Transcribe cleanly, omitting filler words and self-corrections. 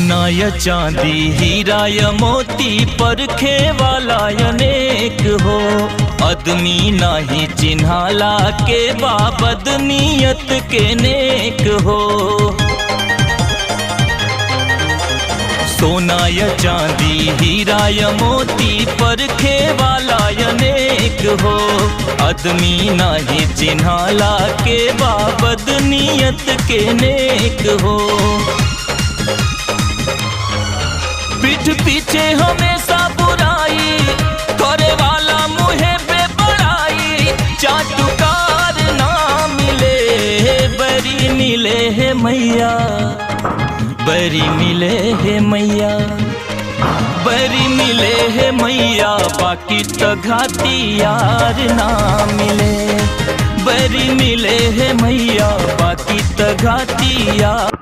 सोना या चांदी हीरा या मोती परखे वाला अनेक हो। आदमी नाही चिन्हाला के बाबद नियत के नेक हो। सोना या चांदी हीरा या मोती परखे वाला अनेक हो। आदमी नाही चिन्हाला के बाबद नियत के नेक हो। पीठ पीछे हमेशा बुराई करे वाला मुहे पे बड़ाई। चाटुकार ना मिले बरी मिले है मैया, बरी मिले है मैया, बरी मिले है मैया। बाकी तो घाटी यार ना मिले, बरी मिले है मैया। बाकी तो घाटी यार।